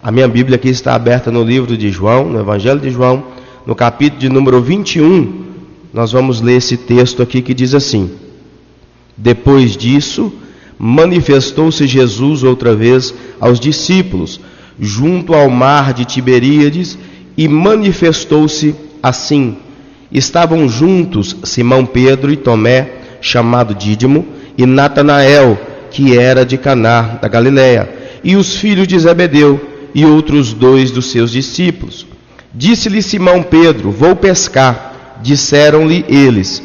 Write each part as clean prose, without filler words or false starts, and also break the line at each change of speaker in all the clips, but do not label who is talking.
A minha Bíblia aqui está aberta no livro de João, no Evangelho de João, no capítulo de número 21, nós vamos ler esse texto aqui que diz assim: Depois disso, manifestou-se Jesus outra vez aos discípulos, junto ao mar de Tiberíades, e manifestou-se assim. Estavam juntos Simão Pedro e Tomé, chamado Dídimo, e Natanael, que era de Caná da Galileia, e os filhos de Zebedeu, e outros 2 dos seus discípulos. Disse-lhe Simão Pedro: Vou pescar. Disseram-lhe eles: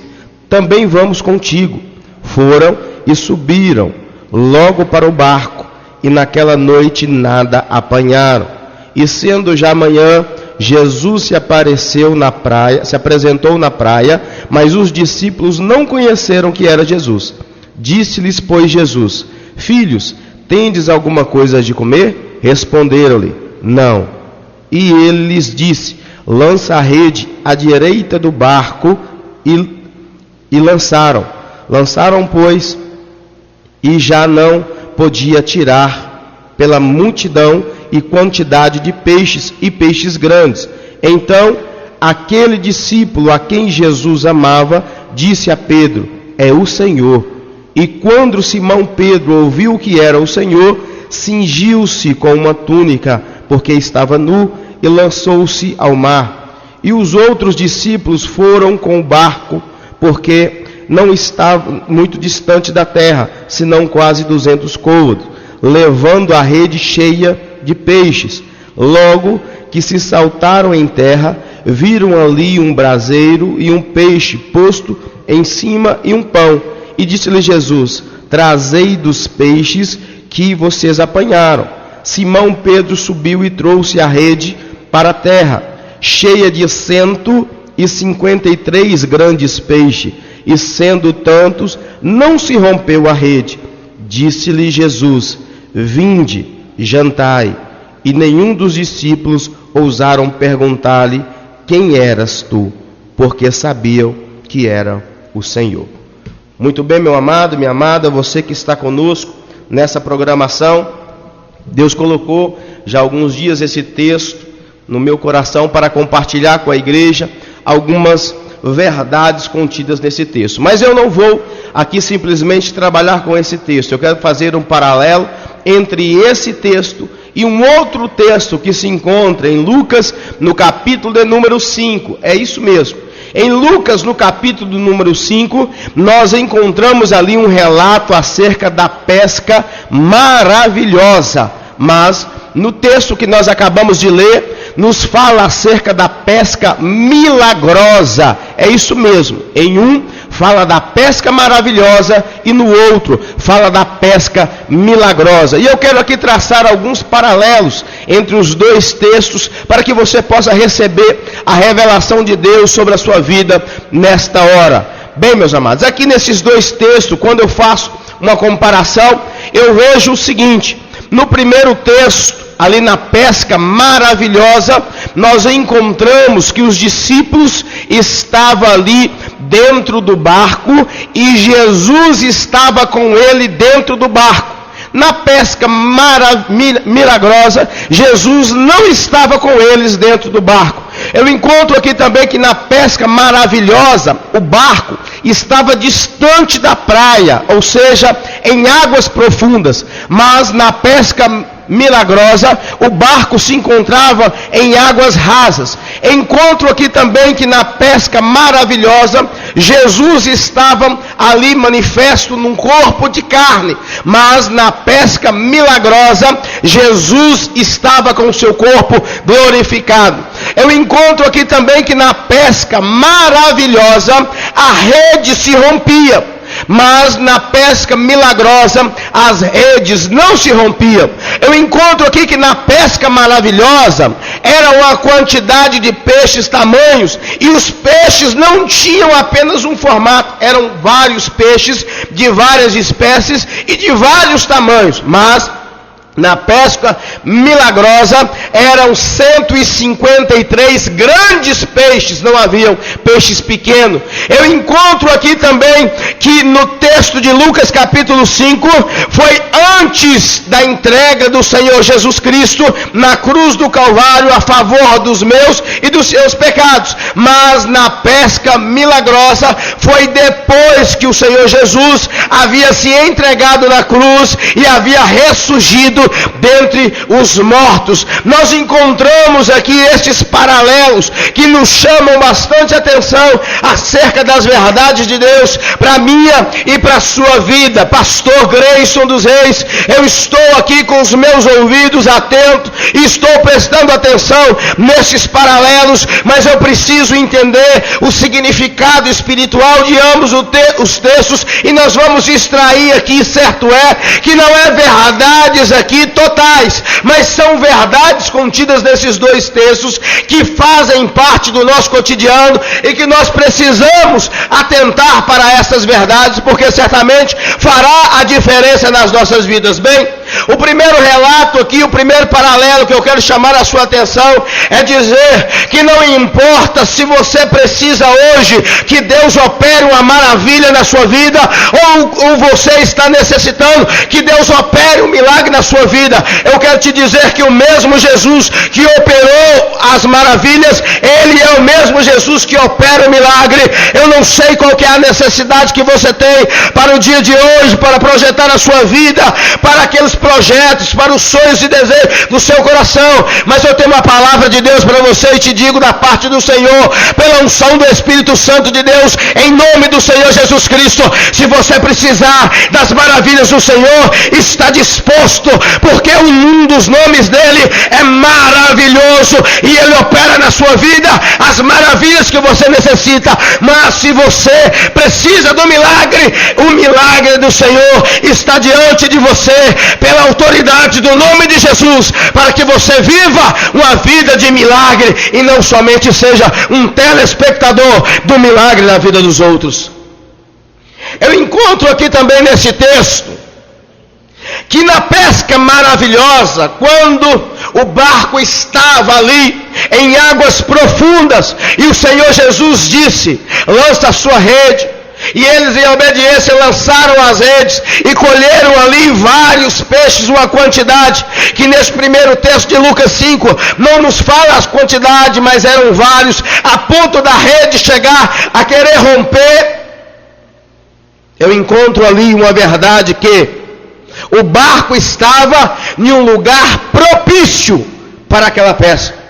Também vamos contigo. Foram e subiram logo para o barco, e naquela noite nada apanharam. E sendo já manhã, Jesus se apresentou na praia, mas os discípulos não conheceram que era Jesus. Disse-lhes, pois, Jesus: Filhos, tendes alguma coisa de comer? Responderam-lhe: Não. E ele lhes disse: Lança a rede à direita do barco, e lançaram. Lançaram, pois, e já não podia tirar pela multidão e quantidade de peixes, e peixes grandes. Então, aquele discípulo a quem Jesus amava, disse a Pedro: É o Senhor. E quando Simão Pedro ouviu que era o Senhor, cingiu-se com uma túnica, porque estava nu, e lançou-se ao mar. E os outros discípulos foram com o barco, porque não estava muito distante da terra, senão quase 200 côvados, levando a rede cheia de peixes. Logo que se saltaram em terra, viram ali um braseiro e um peixe posto em cima e um pão. E disse-lhe Jesus: Trazei dos peixes que vocês apanharam. Simão Pedro subiu e trouxe a rede para a terra, cheia de 153 grandes peixes, e sendo tantos, não se rompeu a rede. Disse-lhe Jesus: Vinde, jantai. E nenhum dos discípulos ousaram perguntar-lhe: Quem eras tu? Porque sabiam que era o Senhor. Muito bem, meu amado, minha amada, você que está conosco nessa programação, Deus colocou já há alguns dias esse texto no meu coração para compartilhar com a igreja algumas verdades contidas nesse texto. Mas eu não vou aqui simplesmente trabalhar com esse texto. Eu quero fazer um paralelo entre esse texto e um outro texto que se encontra em Lucas, no capítulo de número 5. É isso mesmo. Em Lucas, no capítulo número 5, nós encontramos ali um relato acerca da pesca maravilhosa. Mas no texto que nós acabamos de ler, nos fala acerca da pesca milagrosa. É isso mesmo. Em um fala da pesca maravilhosa e no outro fala da pesca milagrosa. E eu quero aqui traçar alguns paralelos entre os dois textos para que você possa receber a revelação de Deus sobre a sua vida nesta hora. Bem, meus amados, aqui nesses dois textos, quando eu faço uma comparação, eu vejo o seguinte: no primeiro texto, ali na pesca maravilhosa, nós encontramos que os discípulos estavam ali dentro do barco e Jesus estava com ele dentro do barco. Na pesca milagrosa, Jesus não estava com eles dentro do barco. Eu encontro aqui também que na pesca maravilhosa, o barco estava distante da praia, ou seja, em águas profundas. Mas na pesca milagrosa, o barco se encontrava em águas rasas. Encontro aqui também que na pesca maravilhosa, Jesus estava ali manifesto num corpo de carne, mas na pesca milagrosa, Jesus estava com o seu corpo glorificado. Eu encontro aqui também que na pesca maravilhosa, a rede se rompia. Mas na pesca milagrosa, as redes não se rompiam. Eu encontro aqui que na pesca maravilhosa, era uma quantidade de peixes tamanhos, e os peixes não tinham apenas um formato, eram vários peixes de várias espécies e de vários tamanhos. Mas na pesca milagrosa, eram 153 grandes peixes, não haviam peixes pequenos. Eu encontro aqui também que no texto de Lucas capítulo 5, foi antes da entrega do Senhor Jesus Cristo na cruz do Calvário a favor dos meus e dos seus pecados. Mas na pesca milagrosa foi depois que o Senhor Jesus havia se entregado na cruz e havia ressurgido dentre os mortos. Nós encontramos aqui estes paralelos que nos chamam bastante atenção acerca das verdades de Deus para a minha e para a sua vida. Pastor Grayson dos Reis, eu estou aqui com os meus ouvidos atentos e estou prestando atenção nesses paralelos, mas eu preciso entender o significado espiritual de ambos os textos, e nós vamos extrair aqui, certo é, que não é verdades aqui totais, mas são verdades contidas nesses dois textos que fazem parte do nosso cotidiano e que nós precisamos atentar para essas verdades, porque certamente fará a diferença nas nossas vidas. Bem, o primeiro relato aqui, o primeiro paralelo que eu quero chamar a sua atenção é dizer que não importa se você precisa hoje que Deus opere uma maravilha na sua vida, ou você está necessitando que Deus opere um milagre na sua vida. Eu quero te dizer que o mesmo Jesus que operou as maravilhas, Ele é o mesmo Jesus que opera o milagre. Eu não sei qual que é a necessidade que você tem para o dia de hoje, para projetar a sua vida, para aqueles projetos, para os sonhos e desejos do seu coração, mas eu tenho uma palavra de Deus para você e te digo da parte do Senhor, pela unção do Espírito Santo de Deus, em nome do Senhor Jesus Cristo, se você precisar das maravilhas do Senhor, está disposto, porque um dos nomes dele é maravilhoso e ele opera na sua vida as maravilhas que você necessita. Mas se você precisa do milagre, o milagre do Senhor está diante de você, pela autoridade do nome de Jesus, para que você viva uma vida de milagre e não somente seja um telespectador do milagre na vida dos outros. Eu encontro aqui também nesse texto que na pesca maravilhosa, quando o barco estava ali em águas profundas e o Senhor Jesus disse: lança a sua rede, e eles em obediência lançaram as redes e colheram ali vários peixes, uma quantidade que nesse primeiro texto de Lucas 5 não nos fala as quantidades, mas eram vários, a ponto da rede chegar a querer romper. Eu encontro ali uma verdade, que o barco estava em um lugar propício para aquela pesca.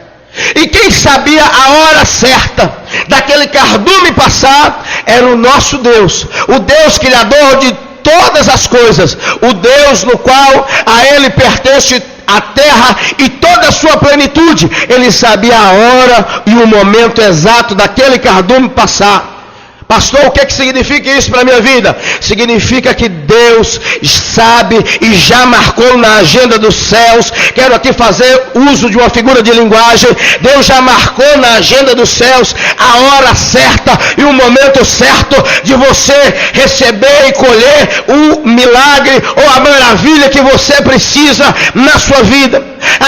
E quem sabia a hora certa daquele cardume passar era o nosso Deus, o Deus criador de todas as coisas, o Deus no qual a Ele pertence a terra e toda a sua plenitude. Ele sabia a hora e o momento exato daquele cardume passar. Pastor, o que significa isso para a minha vida? Significa que Deus sabe e já marcou na agenda dos céus. Quero aqui fazer uso de uma figura de linguagem. Deus já marcou na agenda dos céus a hora certa e o momento certo de você receber e colher o milagre ou a maravilha que você precisa na sua vida.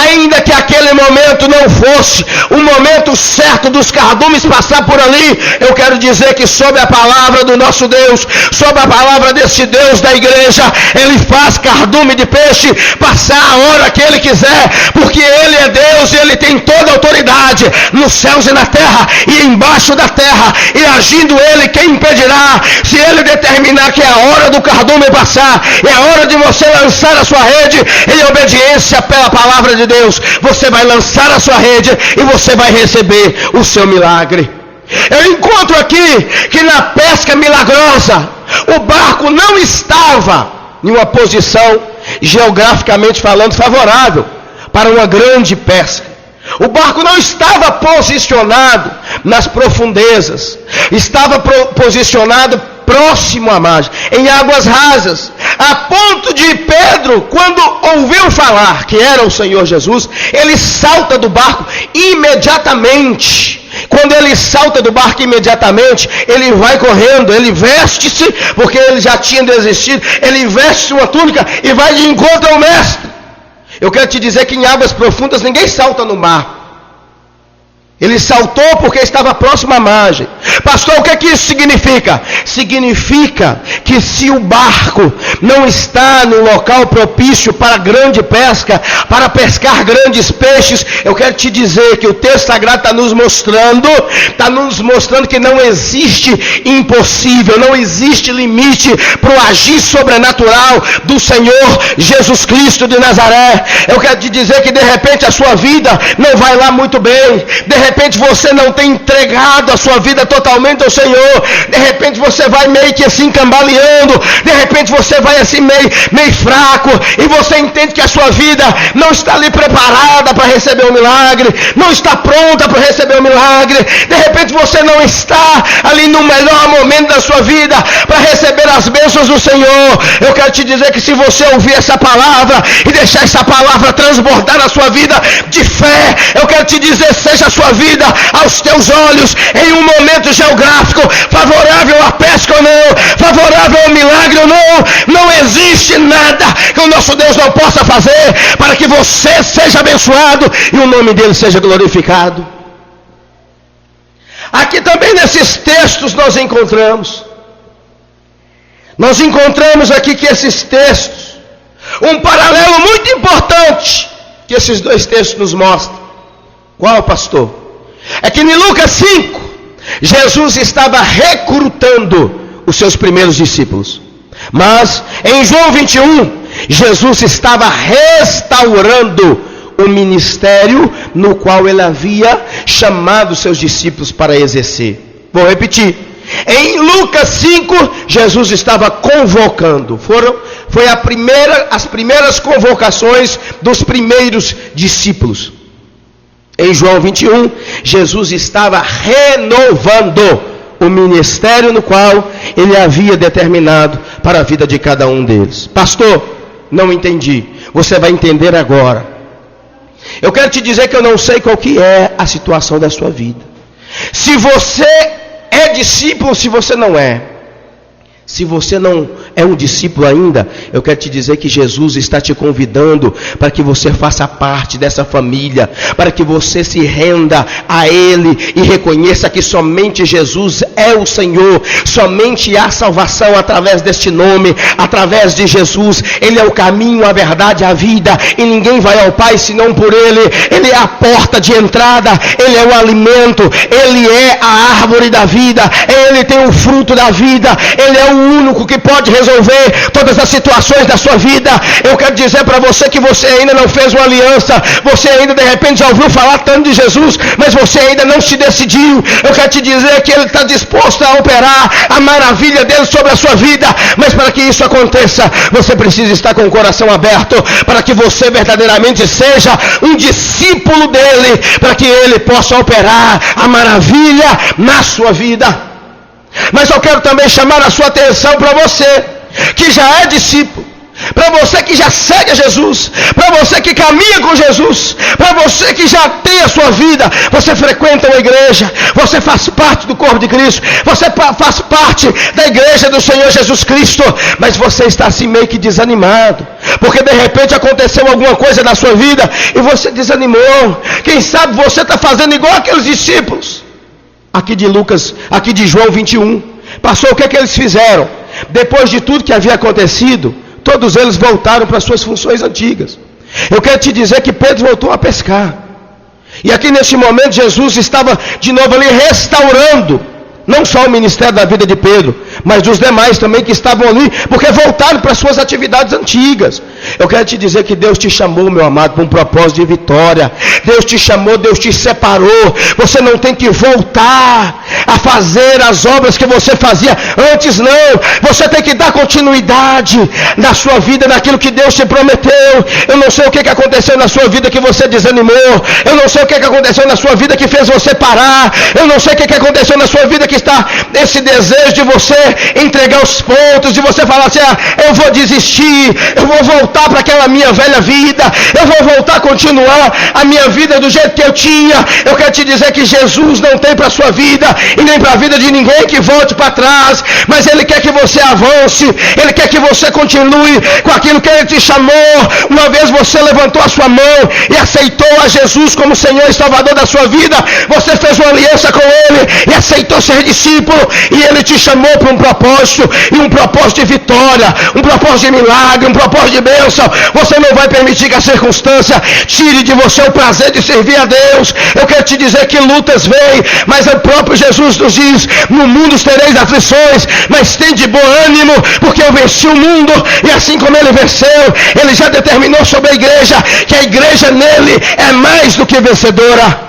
Ainda que aquele momento não fosse o momento certo dos cardumes passar por ali, eu quero dizer que sob a palavra do nosso Deus, sob a palavra desse Deus da igreja, Ele faz cardume de peixe passar a hora que Ele quiser, porque Ele é Deus e Ele tem toda a autoridade nos céus e na terra e embaixo da terra, e agindo Ele, quem impedirá? Se Ele determinar que é a hora do cardume passar, é a hora de você lançar a sua rede em obediência pela palavra de Deus, você vai lançar a sua rede e você vai receber o seu milagre. Eu encontro aqui que na pesca milagrosa, o barco não estava em uma posição, geograficamente falando, favorável para uma grande pesca. O barco não estava posicionado nas profundezas, estava posicionado próximo à margem, em águas rasas, a ponto de Pedro, quando ouviu falar que era o Senhor Jesus, ele salta do barco imediatamente. Quando ele salta do barco imediatamente, ele vai correndo, ele veste-se, porque ele já tinha desistido, ele veste uma túnica e vai de encontro ao mestre. Eu quero te dizer que em águas profundas ninguém salta no mar. Ele saltou porque estava próximo à margem. Pastor, o que isso significa? Significa que se o barco não está no local propício para grande pesca, para pescar grandes peixes, eu quero te dizer que o texto sagrado está nos mostrando que não existe impossível, não existe limite para o agir sobrenatural do Senhor Jesus Cristo de Nazaré. Eu quero te dizer que de repente a sua vida não vai lá muito bem, de repente você não tem entregado a sua vida totalmente ao Senhor, de repente você vai meio que assim cambaleando, de repente você vai assim meio fraco, e você entende que a sua vida não está ali preparada para receber o milagre, não está pronta para receber o milagre, de repente você não está ali no melhor momento da sua vida para receber as bênçãos do Senhor. Eu quero te dizer que se você ouvir essa palavra e deixar essa palavra transbordar na sua vida de fé, eu quero te dizer, seja a sua vida aos teus olhos em um momento geográfico favorável à pesca ou não, favorável ao milagre ou não existe nada que o nosso Deus não possa fazer para que você seja abençoado e o nome dele seja glorificado. Aqui também nesses textos nós encontramos aqui que esses textos, um paralelo muito importante que esses dois textos nos mostram. Qual, pastor? É que em Lucas 5, Jesus estava recrutando os seus primeiros discípulos. Mas em João 21, Jesus estava restaurando o ministério no qual ele havia chamado seus discípulos para exercer. Vou repetir. Em Lucas 5, Jesus estava convocando. Foi as primeiras convocações dos primeiros discípulos. Em João 21, Jesus estava renovando o ministério no qual ele havia determinado para a vida de cada um deles. Pastor, não entendi. Você vai entender agora. Eu quero te dizer que eu não sei qual que é a situação da sua vida. Se você é discípulo ou se você não é. Se você não é um discípulo ainda, eu quero te dizer que Jesus está te convidando para que você faça parte dessa família, para que você se renda a Ele e reconheça que somente Jesus é o Senhor, somente há salvação através deste nome, através de Jesus. Ele é o caminho, a verdade, a vida, e ninguém vai ao Pai senão por Ele. Ele é a porta de entrada, Ele é o alimento, Ele é a árvore da vida, Ele tem o fruto da vida, Ele é o único que pode resolver todas as situações da sua vida. Eu quero dizer para você que você ainda não fez uma aliança, você ainda de repente já ouviu falar tanto de Jesus, mas você ainda não se decidiu. Eu quero te dizer que Ele está disposto a operar a maravilha dele sobre a sua vida, mas para que isso aconteça, você precisa estar com o coração aberto, para que você verdadeiramente seja um discípulo dele, para que Ele possa operar a maravilha na sua vida. Mas eu quero também chamar a sua atenção para você que já é discípulo, para você que já segue a Jesus, para você que caminha com Jesus, para você que já tem a sua vida, você frequenta uma igreja, você faz parte do corpo de Cristo, você faz parte da igreja do Senhor Jesus Cristo, mas você está assim meio que desanimado, porque de repente aconteceu alguma coisa na sua vida e você desanimou. Quem sabe você está fazendo igual aqueles discípulos aqui de João 21. Passou, o que eles fizeram? Depois de tudo que havia acontecido, todos eles voltaram para suas funções antigas. Eu quero te dizer que Pedro voltou a pescar. E aqui neste momento Jesus estava de novo ali restaurando, não só o ministério da vida de Pedro, mas dos demais também que estavam ali, porque voltaram para suas atividades antigas. Eu quero te dizer que Deus te chamou, meu amado, para um propósito de vitória. Deus te chamou, Deus te separou. Você não tem que voltar a fazer as obras que você fazia antes, não. Você tem que dar continuidade na sua vida, naquilo que Deus te prometeu. Eu não sei o que aconteceu na sua vida que você desanimou. Eu não sei o que aconteceu na sua vida que fez você parar. Eu não sei o que aconteceu na sua vida que está esse desejo de você entregar os pontos, de você falar assim: eu vou desistir, eu vou voltar para aquela minha velha vida, eu vou voltar a continuar a minha vida do jeito que eu tinha. Eu quero te dizer que Jesus não tem para a sua vida e nem para a vida de ninguém que volte para trás, mas Ele quer que você avance, Ele quer que você continue com aquilo que Ele te chamou. Uma vez você levantou a sua mão e aceitou a Jesus como Senhor e Salvador da sua vida, você fez uma aliança com Ele e aceitou ser discípulo, e Ele te chamou para um propósito, e um propósito de vitória, um propósito de milagre, um propósito de bênção. Você não vai permitir que a circunstância tire de você o prazer de servir a Deus. Eu quero te dizer que lutas vêm, mas o próprio Jesus nos diz: no mundo tereis aflições, mas tem de bom ânimo, porque eu venci o mundo. E assim como Ele venceu, Ele já determinou sobre a igreja que a igreja nele é mais do que vencedora.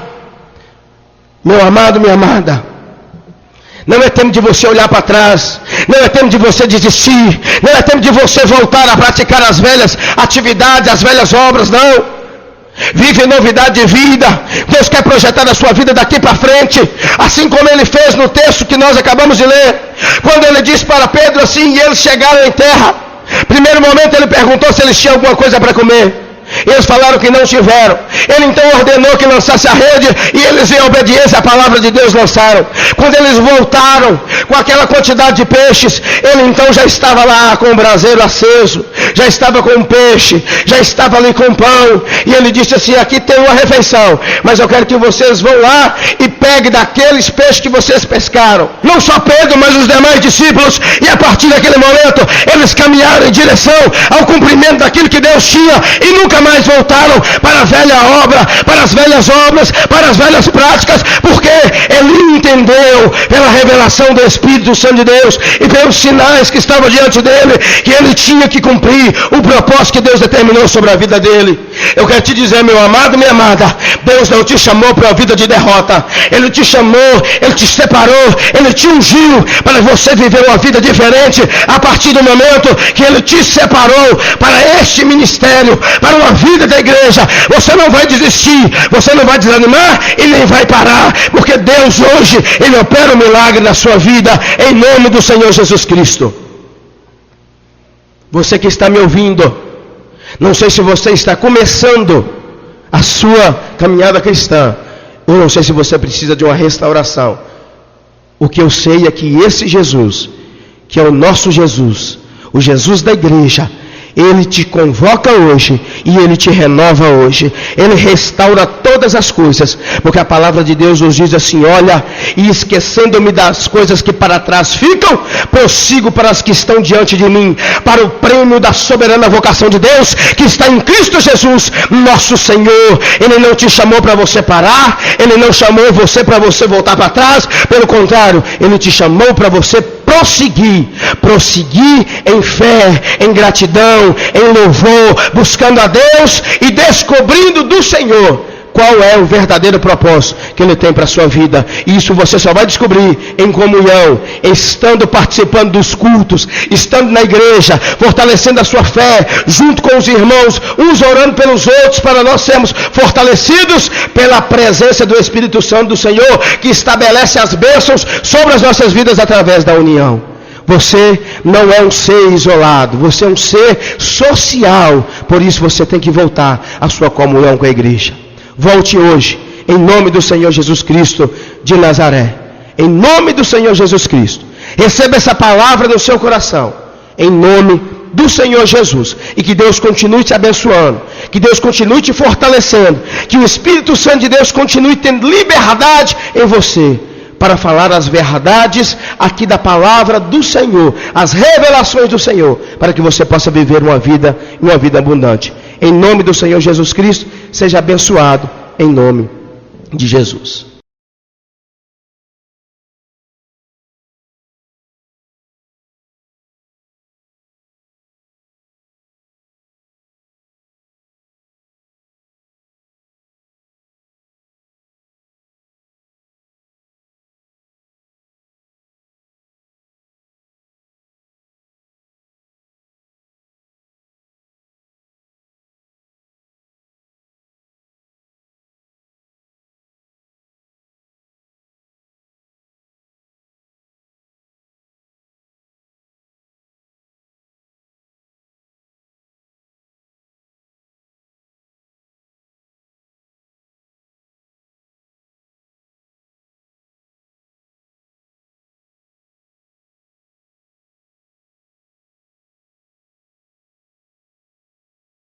Meu amado, minha amada, não é tempo de você olhar para trás, não é tempo de você desistir, não é tempo de você voltar a praticar as velhas atividades, as velhas obras, não. Vive novidade de vida. Deus quer projetar a sua vida daqui para frente, assim como Ele fez no texto que nós acabamos de ler, quando Ele disse para Pedro assim: e eles chegaram em terra. Primeiro momento Ele perguntou se eles tinham alguma coisa para comer. Eles falaram que não tiveram. Ele então ordenou que lançasse a rede, e eles, em obediência à palavra de Deus, lançaram. Quando eles voltaram com aquela quantidade de peixes, Ele então já estava lá com o braseiro aceso, já estava com o peixe, já estava ali com o pão, e Ele disse assim: aqui tem uma refeição, mas eu quero que vocês vão lá e peguem daqueles peixes que vocês pescaram. Não só Pedro, mas os demais discípulos. E a partir daquele momento eles caminharam em direção ao cumprimento daquilo que Deus tinha, e nunca mais voltaram para a velha obra, para as velhas obras, para as velhas práticas, porque ele entendeu pela revelação do Espírito Santo de Deus e pelos sinais que estavam diante dele, que ele tinha que cumprir o propósito que Deus determinou sobre a vida dele. Eu quero te dizer, meu amado, minha amada, Deus não te chamou para uma vida de derrota. Ele te chamou, Ele te separou, Ele te ungiu para você viver uma vida diferente. A partir do momento que Ele te separou para este ministério, para uma vida da igreja, você não vai desistir, você não vai desanimar e nem vai parar, porque Deus hoje, Ele opera um milagre na sua vida, em nome do Senhor Jesus Cristo. Você que está me ouvindo, não sei se você está começando a sua caminhada cristã, eu não sei se você precisa de uma restauração. O que eu sei é que esse Jesus, que é o nosso Jesus, o Jesus da igreja, Ele te convoca hoje e Ele te renova hoje. Ele restaura todas as coisas, porque a palavra de Deus nos diz assim: olha, e esquecendo-me das coisas que para trás ficam, prossigo para as que estão diante de mim, para o prêmio da soberana vocação de Deus que está em Cristo Jesus, nosso Senhor. Ele não te chamou para você parar, Ele não chamou você para você voltar para trás, pelo contrário, Ele te chamou para você prosseguir em fé, em gratidão, em louvor, buscando a Deus e descobrindo do Senhor qual é o verdadeiro propósito que Ele tem para a sua vida. E isso você só vai descobrir em comunhão, estando participando dos cultos, estando na igreja, fortalecendo a sua fé, junto com os irmãos, uns orando pelos outros, para nós sermos fortalecidos pela presença do Espírito Santo do Senhor, que estabelece as bênçãos sobre as nossas vidas através da união. Você não é um ser isolado, você é um ser social, por isso você tem que voltar à sua comunhão com a igreja. Volte hoje, em nome do Senhor Jesus Cristo de Nazaré. Em nome do Senhor Jesus Cristo. Receba essa palavra no seu coração. Em nome do Senhor Jesus. E que Deus continue te abençoando. Que Deus continue te fortalecendo. Que o Espírito Santo de Deus continue tendo liberdade em você, para falar as verdades aqui da palavra do Senhor, as revelações do Senhor, para que você possa viver uma vida abundante. Em nome do Senhor Jesus Cristo, seja abençoado em nome de Jesus.